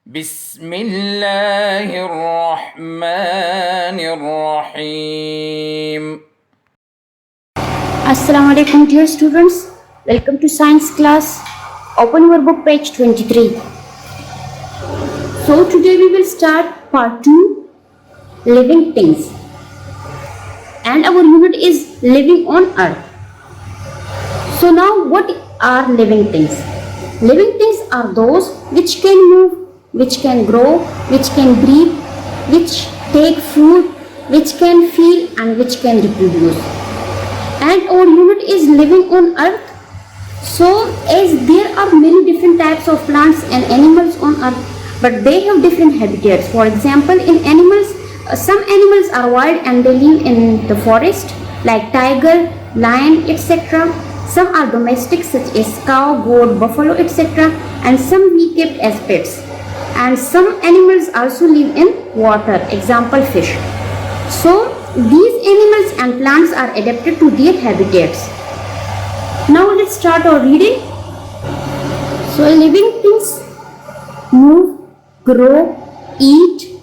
بسم الله الرحمن الرحيم. Assalamu alaikum dear students, welcome to science class. Open your book page 23. So today we will start part 2, living things, and our unit is living on earth. So now what are living things? Living things are those which can move, which can grow, which can breathe, which take food, which can feel and which can reproduce. And our unit is living on earth. So as there are many different types of plants and animals on earth, but they have different habitats. For example, in animals, some animals are wild and they live in the forest like tiger, lion, etc. Some are domestic such as cow, goat, buffalo, etc. And some we kept as pets. And some animals also live in water, example fish. So these animals and plants are adapted to their habitats. Now let's start our reading. So living things move, grow, eat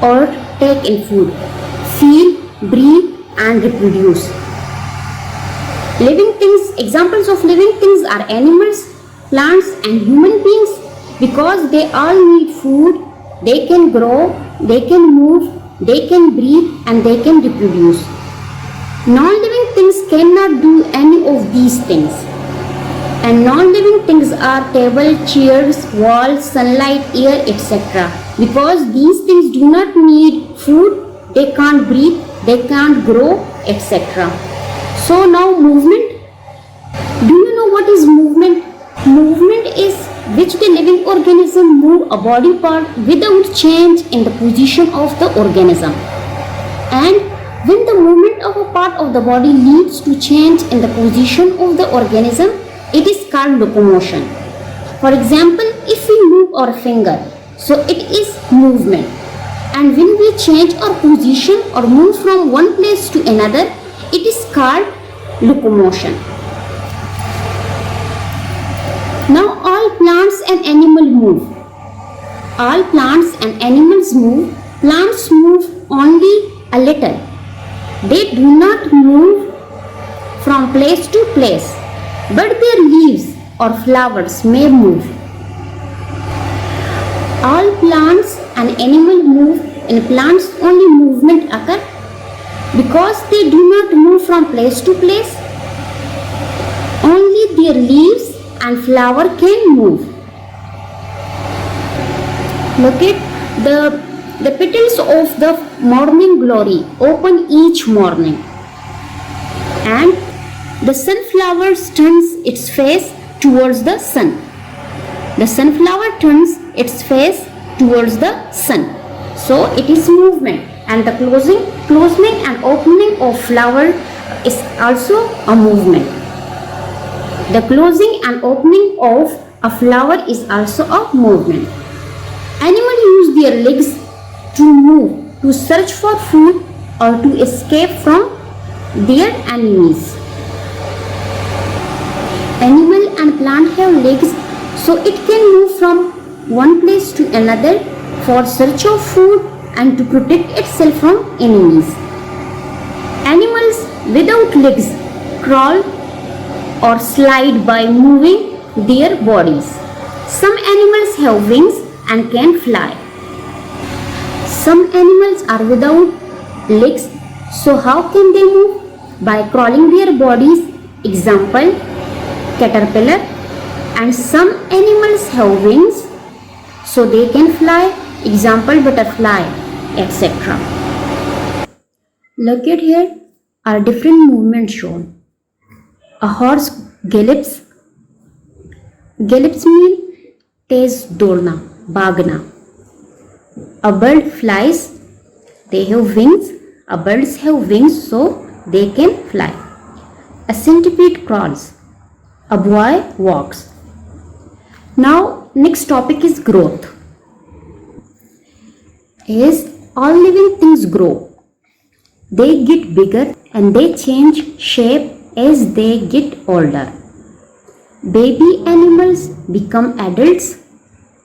or take in food, feel, breathe and reproduce. Living things, examples of living things are animals, plants and human beings because they all need food, they can grow, they can move, they can breathe and they can reproduce. Non-living things cannot do any of these things. And non-living things are table, chairs, walls, sunlight, air, etc. Because these things do not need food, they can't breathe, they can't grow, etc. So now movement. Do you know what is movement? Movement is which the living organism move a body part without change in the position of the organism. And when the movement of a part of the body leads to change in the position of the organism, it is called locomotion. For example, if we move our finger, so it is movement. And when we change our position or move from one place to another, it is called locomotion. Now all plants and animals move. All plants and animals move. Plants move only a little. They do not move from place to place, but their leaves or flowers may move. All plants and animals move. In plants only movement occurs because they do not move from place to place. Only their leaves and flower can move. Look at the petals of the morning glory open each morning, and the sunflower turns its face towards the sun. The sunflower turns its face towards the sun. So it is movement, and the closing and opening of flower is also a movement. The closing and opening of a flower is also a movement. Animals use their legs to move, to search for food or to escape from their enemies. Animal and plant have legs, so it can move from one place to another for search of food and to protect itself from enemies. Animals without legs crawl or slide by moving their bodies. Some animals have wings and can fly. Some animals are without legs, so how can they move? By crawling their bodies, example caterpillar. And some animals have wings, so they can fly, example butterfly, etc. Look at here are different movements shown. A horse gallops. Gallops means तेज दौड़ना, भागना. A bird flies. They have wings. Birds have wings, so they can fly. A centipede crawls. A boy walks. Now next topic is growth. As all living things grow, they get bigger and they change shape as they get older. Baby animals become adults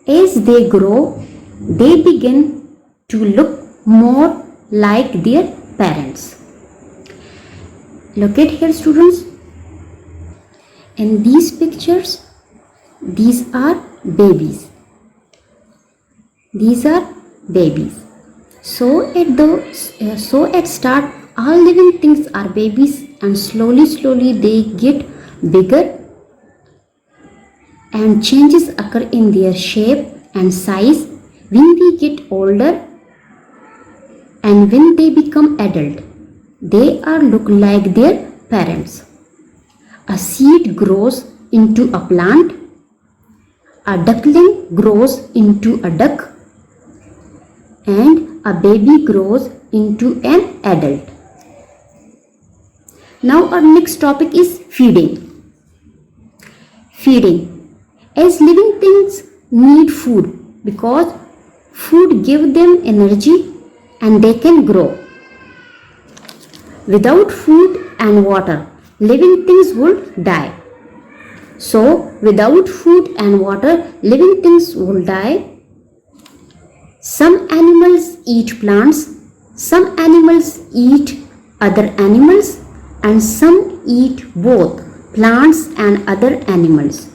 As they grow, they begin to look more like their parents. Look at here, students. In these pictures, these are babies. These are babies. So at start, all living things are babies, and slowly they get bigger, and changes occur in their shape and size when they get older, and when they become adult, they are look like their parents. A seed grows into a plant, a duckling grows into a duck, and a baby grows into an adult. Now our next topic is feeding. Feeding. As living things need food because food gives them energy and they can grow. Without food and water, living things would die. So, without food and water, living things will die. Some animals eat plants, some animals eat other animals, and some eat both plants and other animals.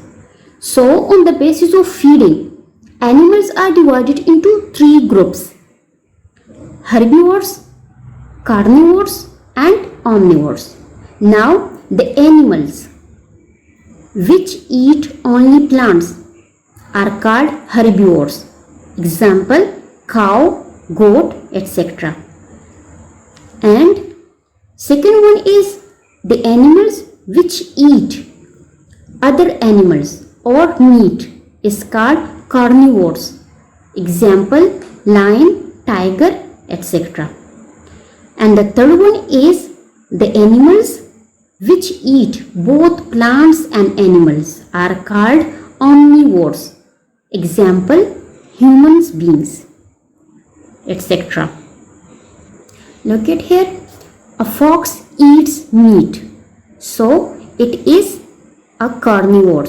So, on the basis of feeding, animals are divided into three groups: herbivores, carnivores, and omnivores. Now, the animals which eat only plants are called herbivores. Example, cow, goat, etc. And second one is the animals which eat other animals or meat is called carnivores. Example, lion, tiger, etc. And the third one is the animals which eat both plants and animals are called omnivores. Example, human beings, etc. Look at here. A fox eats meat, so it is a carnivore.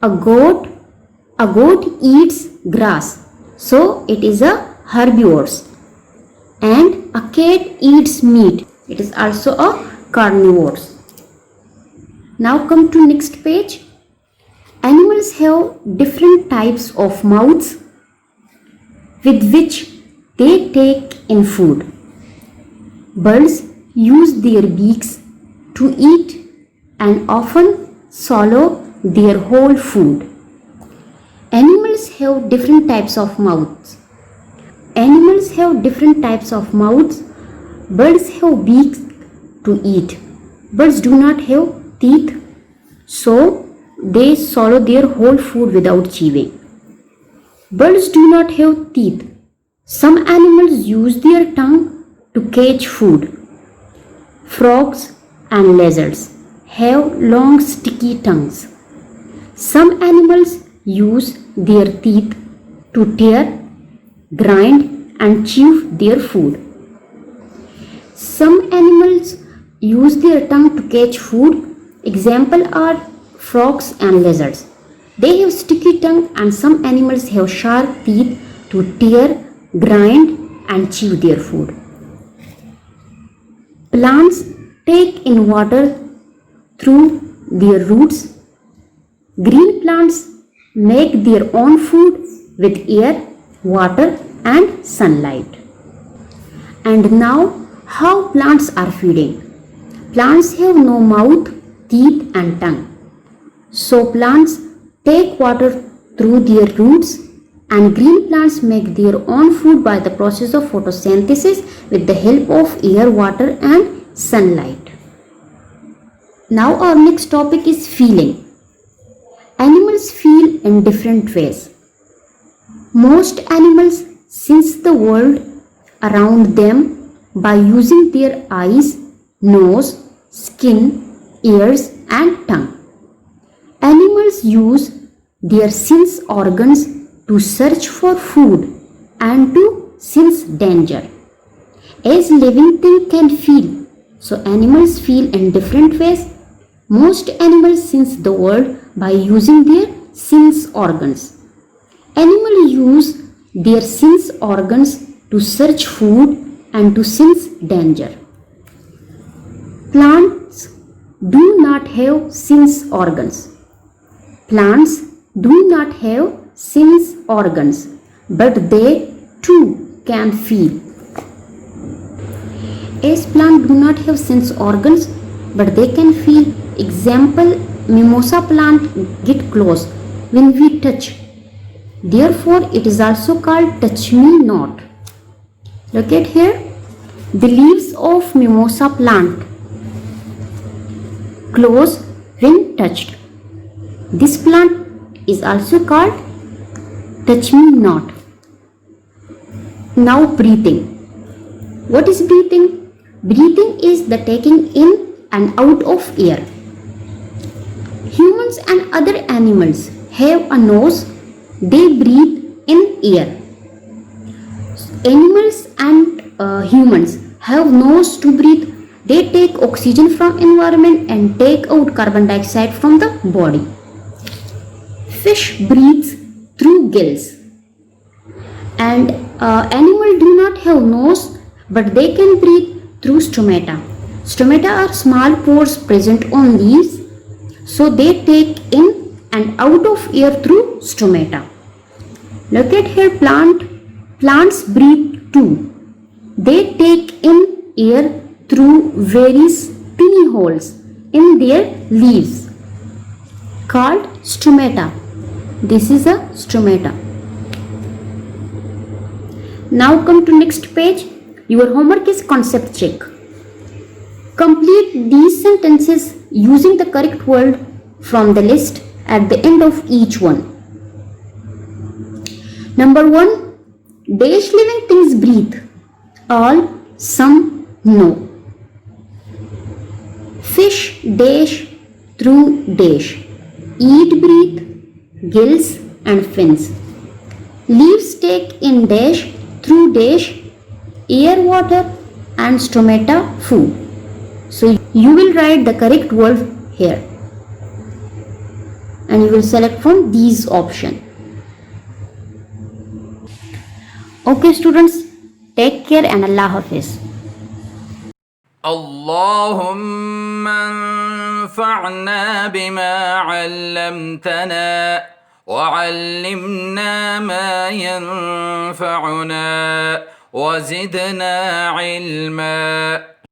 A goat eats grass, so it is a herbivore. And a cat eats meat, it is also a carnivore. Now come to next page. Animals have different types of mouths with which they take in food. Birds use their beaks to eat and often swallow their whole food. Animals have different types of mouths. Animals have different types of mouths. Birds have beaks to eat. Birds do not have teeth, so they swallow their whole food without chewing. Birds do not have teeth. Some animals use their tongue to catch food. Frogs and lizards have long sticky tongues. Some animals use their teeth to tear, grind and chew their food. Some animals use their tongue to catch food. Example are frogs and lizards. They have sticky tongue, and some animals have sharp teeth to tear, grind and chew their food. Plants take in water through their roots. Green plants make their own food with air, water and sunlight. And now, how plants are feeding? Plants have no mouth, teeth and tongue. So plants take water through their roots, and green plants make their own food by the process of photosynthesis with the help of air, water and sunlight. Now our next topic is feeling. Animals feel in different ways. Most animals sense the world around them by using their eyes, nose, skin, ears and tongue. Animals use their sense organs to search for food and to sense danger. As living things can feel, so animals feel in different ways. Most animals sense the world by using their sense organs. Animals use their sense organs to search food and to sense danger. Plants do not have sense organs. Plants do not have sense organs, but they too can feel. As plants do not have sense organs, but they can feel. Example, mimosa plant get close when we touch. Therefore, it is also called touch me not. Look at here, the leaves of mimosa plant close when touched. This plant is also called touch me not. Now breathing. What is breathing? Breathing is the taking in and out of air. Humans and other animals have a nose. They breathe in air. Animals and humans have nose to breathe. They take oxygen from environment and take out carbon dioxide from the body. Fish breathes through gills. And animals do not have nose, but they can breathe through stomata. Stomata are small pores present on leaves, so they take in and out of air through stomata. Look at here, plants breathe too. They take in air through various tiny holes in their leaves called stomata. This is a stomata. Now come to next page. Your homework is concept check. Complete these sentences using the correct word from the list at the end of each one. Number 1. Dash living things breathe. All, some, no. Fish dash through dash. Eat, breathe, gills and fins. Leaves take in dash through dash, air, water and stomata, food. So you will write the correct word here and you will select from these options. Okay students, take care and Allah Hafiz. اللهم انفعنا بما علمتنا وعلمنا ما ينفعنا وزدنا علما